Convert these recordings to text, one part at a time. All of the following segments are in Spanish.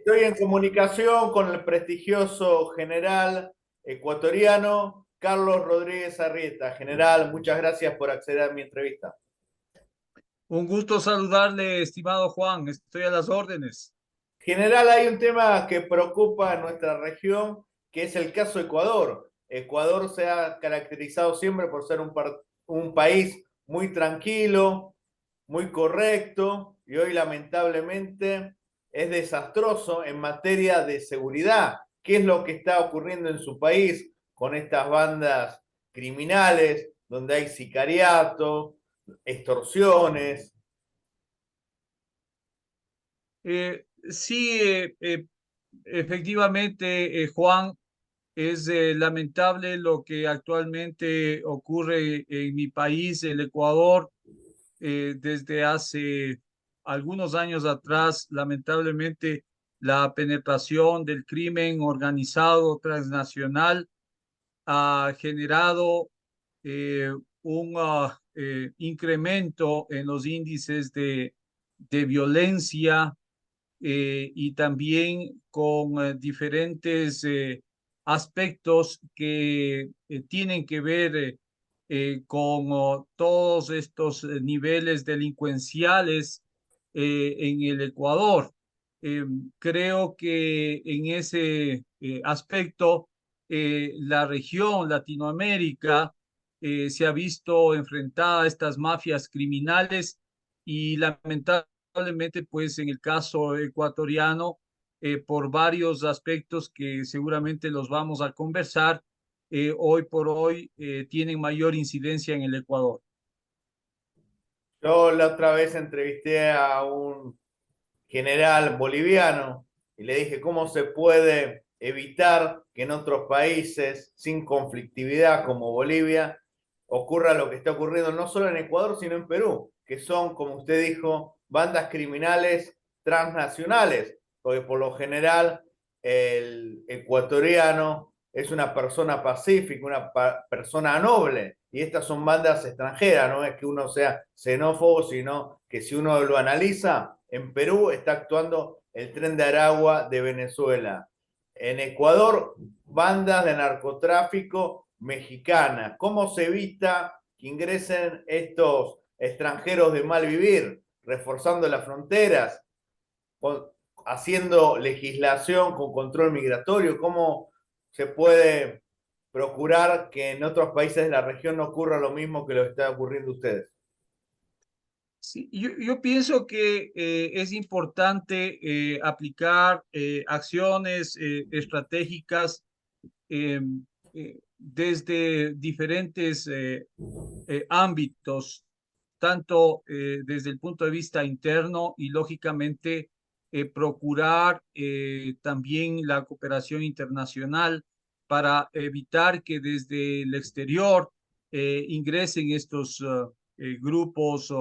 Estoy en comunicación con el prestigioso general ecuatoriano Carlos Rodríguez Arrieta. General, muchas gracias por acceder a mi entrevista. Un gusto saludarle, estimado Juan. Estoy a las órdenes. General, hay un tema que preocupa en nuestra región, que es el caso Ecuador. Ecuador se ha caracterizado siempre por ser un país muy tranquilo, muy correcto, y hoy lamentablemente es desastroso en materia de seguridad. ¿Qué es lo que está ocurriendo en su país con estas bandas criminales, donde hay sicariato, extorsiones? Sí, efectivamente, Juan, es lamentable lo que actualmente ocurre en mi país, el Ecuador, desde hace algunos años atrás. Lamentablemente, la penetración del crimen organizado transnacional ha generado eh, un incremento en los índices de violencia, y también con diferentes aspectos que tienen que ver con todos estos niveles delincuenciales en el Ecuador. Eh, Creo que en ese aspecto la región Latinoamérica se ha visto enfrentada a estas mafias criminales y lamentablemente, pues en el caso ecuatoriano, por varios aspectos que seguramente los vamos a conversar, hoy por hoy tienen mayor incidencia en el Ecuador. Yo la otra vez entrevisté a un general boliviano y le dije cómo se puede evitar que en otros países sin conflictividad como Bolivia ocurra lo que está ocurriendo no solo en Ecuador, sino en Perú, que son, como usted dijo, bandas criminales transnacionales, porque por lo general el ecuatoriano es una persona pacífica, una persona noble, y estas son bandas extranjeras, no es que uno sea xenófobo, sino que si uno lo analiza, en Perú está actuando el Tren de Aragua de Venezuela. En Ecuador, bandas de narcotráfico mexicanas. ¿Cómo se evita que ingresen estos extranjeros de mal vivir? Reforzando las fronteras, haciendo legislación con control migratorio. ¿Cómo se puede procurar que en otros países de la región no ocurra lo mismo que lo está ocurriendo a ustedes? Sí, yo pienso que es importante aplicar acciones estratégicas eh, desde diferentes ámbitos, tanto desde el punto de vista interno y lógicamente procurar también la cooperación internacional para evitar que desde el exterior ingresen estos grupos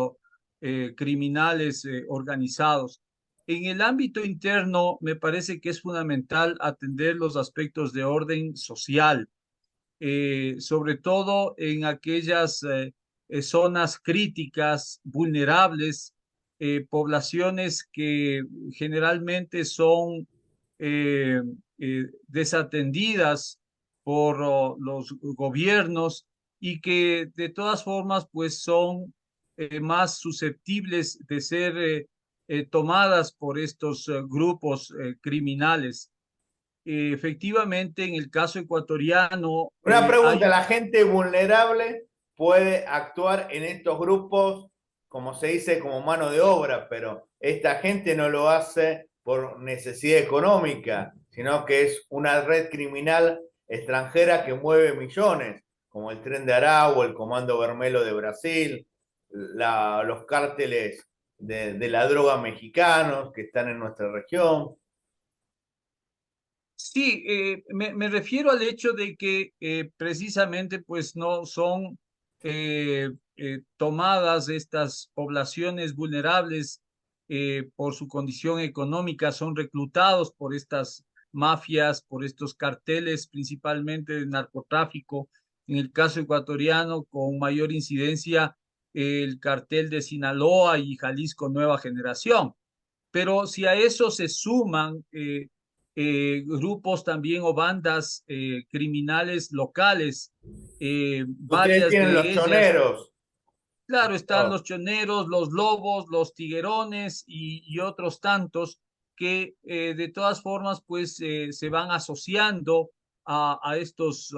criminales organizados. En el ámbito interno, me parece que es fundamental atender los aspectos de orden social, sobre todo en aquellas zonas críticas, vulnerables, poblaciones que generalmente son desatendidas por los gobiernos y que de todas formas pues son más susceptibles de ser tomadas por estos grupos criminales. Efectivamente, en el caso ecuatoriano Una hay pregunta, un... ¿la gente vulnerable puede actuar en estos grupos, como se dice, como mano de obra, pero esta gente no lo hace por necesidad económica, sino que es una red criminal extranjera que mueve millones, como el Tren de Aragua, el Comando Vermelo de Brasil, los cárteles de la droga mexicanos que están en nuestra región? Sí, me refiero al hecho de que precisamente pues no son tomadas estas poblaciones vulnerables por su condición económica, son reclutados por estas mafias, por estos carteles, principalmente de narcotráfico. En el caso ecuatoriano, con mayor incidencia, el cartel de Sinaloa y Jalisco Nueva Generación. pero si a eso se suman grupos también o bandas criminales locales, Ustedes varias tienen los de ellas. choneros. Claro, están Oh, los choneros, los lobos, los tiguerones y otros tantos que de todas formas pues se van asociando a estos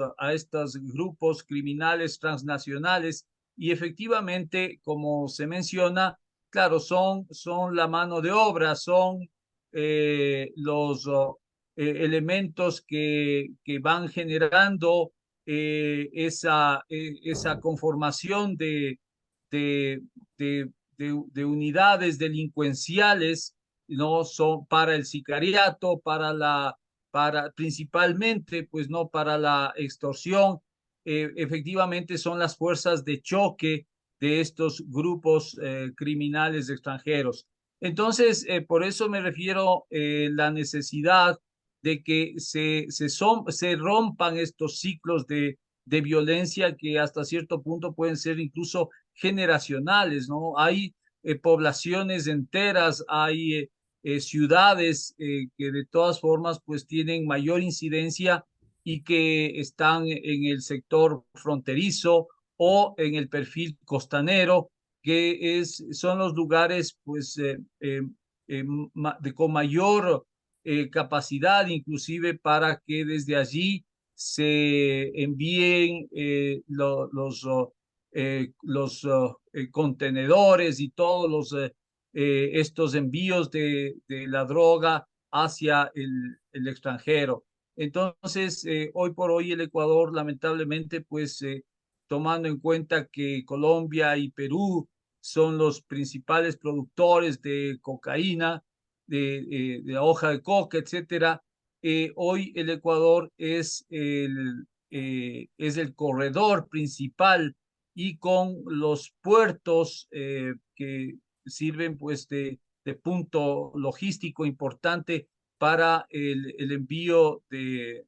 grupos criminales transnacionales y efectivamente, como se menciona, claro, son la mano de obra, son los elementos que van generando esa conformación de, de unidades delincuenciales, no son para el sicariato, para principalmente, pues no para la extorsión, efectivamente son las fuerzas de choque de estos grupos criminales extranjeros. Entonces, por eso me refiero la necesidad de que se rompan estos ciclos de violencia que hasta cierto punto pueden ser incluso generacionales, ¿no? Hay poblaciones enteras, hay ciudades que de todas formas pues tienen mayor incidencia y que están en el sector fronterizo o en el perfil costanero, que son los lugares pues con mayor capacidad inclusive para que desde allí se envíen los contenedores y todos estos envíos de la droga hacia el extranjero. Entonces, hoy por hoy el Ecuador, lamentablemente, pues tomando en cuenta que Colombia y Perú son los principales productores de cocaína, de hoja de coca, etcétera, hoy el Ecuador es el corredor principal y con los puertos que sirven pues de punto logístico importante para el envío del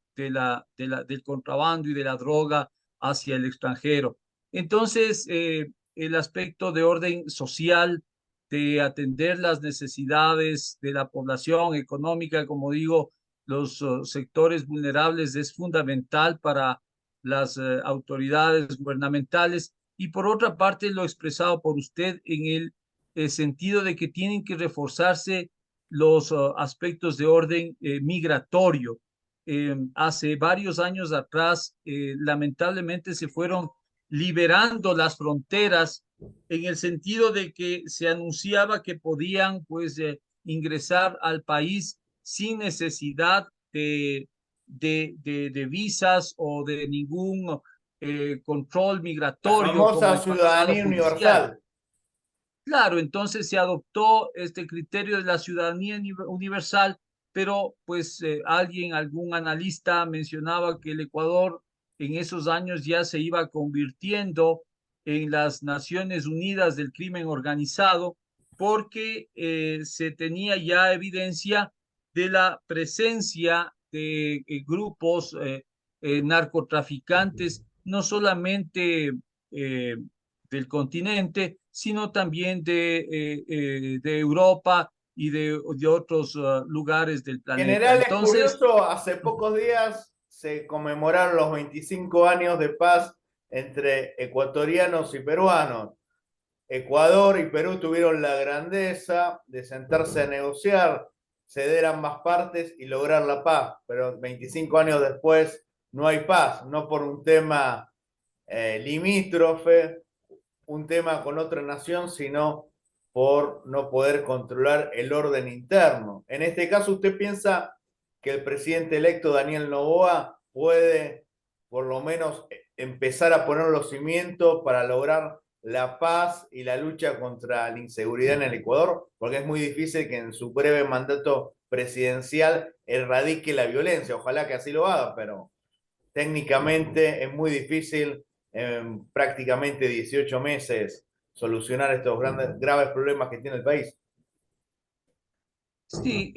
contrabando y de la droga hacia el extranjero. Entonces, el aspecto de orden social, de atender las necesidades de la población económica, como digo, los sectores vulnerables es fundamental para las autoridades gubernamentales y por otra parte lo expresado por usted en el sentido de que tienen que reforzarse los aspectos de orden migratorio. Hace varios años atrás, lamentablemente se fueron liberando las fronteras en el sentido de que se anunciaba que podían pues ingresar al país sin necesidad de visas o de ningún control la migratorio como famosa el pasado ciudadanía judicial. universal. Claro, entonces se adoptó este criterio de la ciudadanía universal, pero pues algún analista mencionaba que el Ecuador en esos años ya se iba convirtiendo en las Naciones Unidas del crimen organizado porque se tenía ya evidencia de la presencia de grupos narcotraficantes, no solamente eh, del continente, sino también de Europa y de otros lugares del planeta. General, es Entonces, curioso, hace pocos días se conmemoraron los 25 años de paz entre ecuatorianos y peruanos. Ecuador y Perú tuvieron la grandeza de sentarse a negociar, ceder ambas partes y lograr la paz, pero 25 años después no hay paz, no por un tema limítrofe, un tema con otra nación, sino por no poder controlar el orden interno. En este caso, ¿usted piensa que el presidente electo Daniel Noboa puede por lo menos empezar a poner los cimientos para lograr la paz y la lucha contra la inseguridad en el Ecuador? Porque es muy difícil que en su breve mandato presidencial erradique la violencia. Ojalá que así lo haga, pero técnicamente es muy difícil en prácticamente 18 meses solucionar estos graves problemas que tiene el país. sí,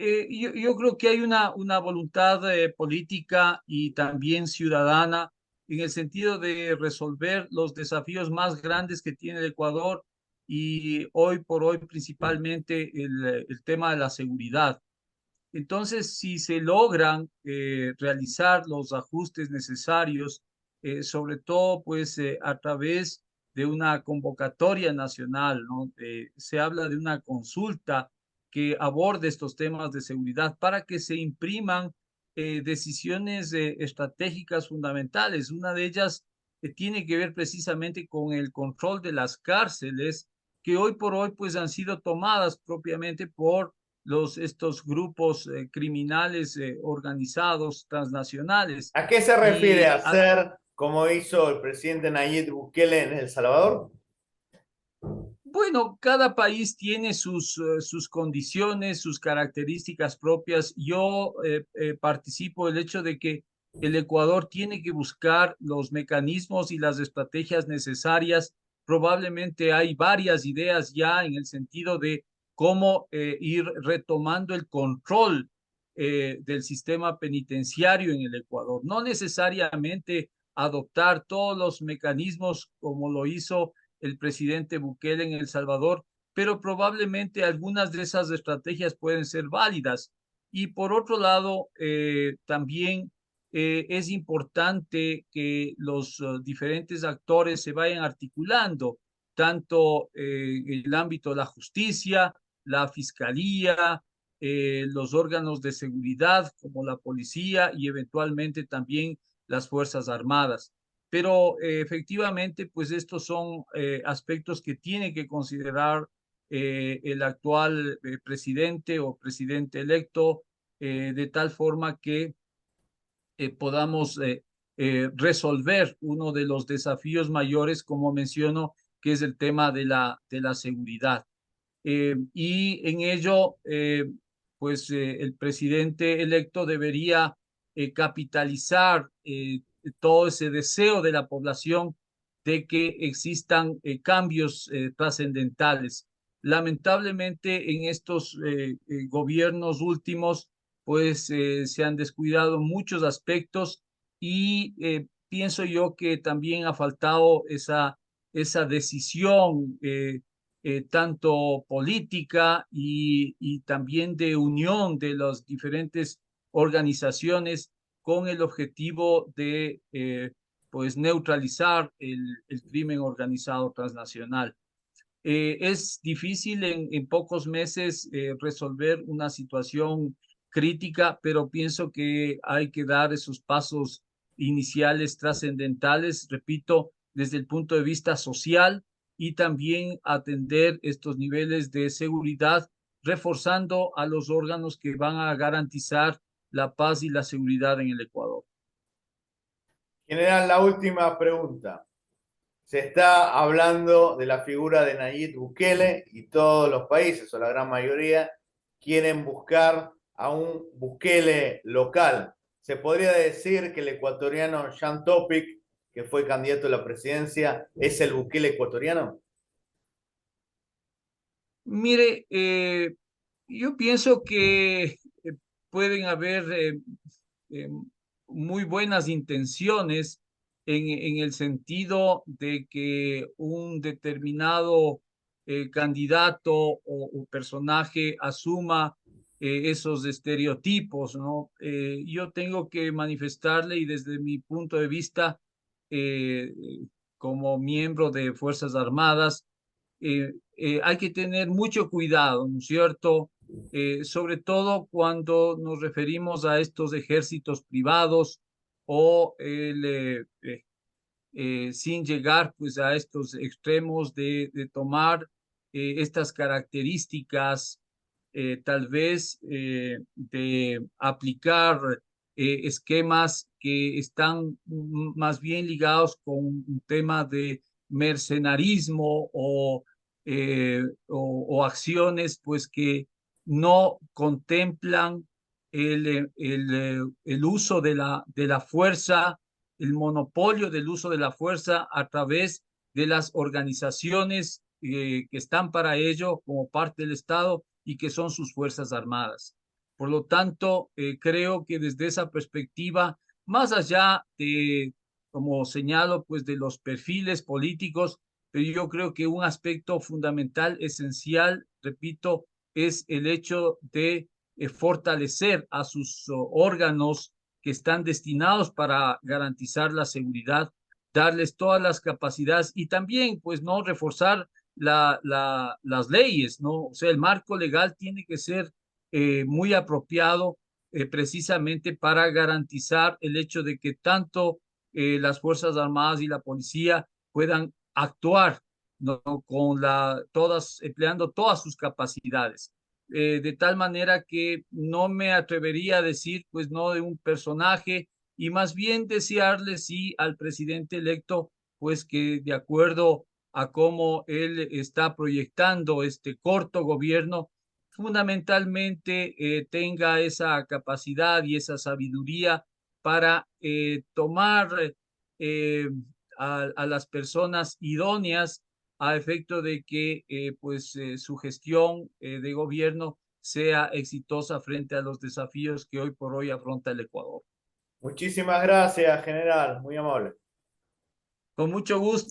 yo creo que hay una voluntad política y también ciudadana en el sentido de resolver los desafíos más grandes que tiene el Ecuador y hoy por hoy principalmente el tema de la seguridad. Entonces, si se logran realizar los ajustes necesarios, sobre todo pues a través de una convocatoria nacional, ¿no? Se habla de una consulta que aborde estos temas de seguridad para que se impriman decisiones estratégicas fundamentales. Una de ellas tiene que ver precisamente con el control de las cárceles que hoy por hoy pues han sido tomadas propiamente por estos grupos criminales organizados transnacionales. ¿A qué se refiere Y hacer como hizo el presidente Nayib Bukele en El Salvador? bueno, cada país tiene sus condiciones, sus características propias. Yo participo del hecho de que el Ecuador tiene que buscar los mecanismos y las estrategias necesarias. Probablemente hay varias ideas ya en el sentido de cómo ir retomando el control del sistema penitenciario en el Ecuador. No necesariamente adoptar todos los mecanismos como lo hizo el presidente Bukele en El Salvador, pero probablemente algunas de esas estrategias pueden ser válidas. Y por otro lado, también es importante que los diferentes actores se vayan articulando, tanto en el ámbito de la justicia, la fiscalía, los órganos de seguridad como la policía y eventualmente también las Fuerzas Armadas. Pero efectivamente, pues estos son aspectos que tiene que considerar el actual presidente o presidente electo, de tal forma que podamos resolver uno de los desafíos mayores, como menciono, que es el tema de la seguridad. Y en ello, pues el presidente electo debería capitalizar todo ese deseo de la población de que existan cambios trascendentales. Lamentablemente, en estos gobiernos últimos, pues se han descuidado muchos aspectos y pienso yo que también ha faltado esa decisión tanto política y también de unión de las diferentes organizaciones con el objetivo de pues neutralizar el crimen organizado transnacional. Es difícil en pocos meses resolver una situación crítica, pero pienso que hay que dar esos pasos iniciales trascendentales, repito, desde el punto de vista social y también atender estos niveles de seguridad, reforzando a los órganos que van a garantizar la paz y la seguridad en el Ecuador. General, la última pregunta. Se está hablando de la figura de Nayib Bukele y todos los países, o la gran mayoría, quieren buscar a un Bukele local. ¿Se podría decir que el ecuatoriano Jean Topic, que fue candidato a la presidencia, es el Bukele ecuatoriano? Mire, yo pienso que pueden haber eh, muy buenas intenciones en el sentido de que un determinado candidato o personaje asuma esos estereotipos, ¿no? Yo tengo que manifestarle y desde mi punto de vista eh, como miembro de Fuerzas Armadas, hay que tener mucho cuidado, ¿no es cierto? Sobre todo cuando nos referimos a estos ejércitos privados o sin llegar pues a estos extremos de tomar estas características, tal vez de aplicar esquemas que están más bien ligados con un tema de mercenarismo o acciones pues que no contemplan el uso de la fuerza, el monopolio del uso de la fuerza a través de las organizaciones que están para ello como parte del Estado y que son sus Fuerzas Armadas. Por lo tanto, creo que desde esa perspectiva, más allá de, como señalo, pues de los perfiles políticos, pero yo creo que un aspecto fundamental, esencial, repito, es el hecho de fortalecer a sus órganos que están destinados para garantizar la seguridad, darles todas las capacidades y también, pues, no reforzar las leyes, ¿no? O sea, el marco legal tiene que ser muy apropiado precisamente para garantizar el hecho de que tanto las Fuerzas Armadas y la policía puedan actuar, ¿no? Con todas, empleando todas sus capacidades. De tal manera que no me atrevería a decir, pues, no de un personaje, y más bien desearle sí al presidente electo, pues, que de acuerdo a cómo él está proyectando este corto gobierno, fundamentalmente tenga esa capacidad y esa sabiduría para tomar eh, a las personas idóneas a efecto de que pues su gestión de gobierno sea exitosa frente a los desafíos que hoy por hoy afronta el Ecuador. Muchísimas gracias, general, muy amable. Con mucho gusto.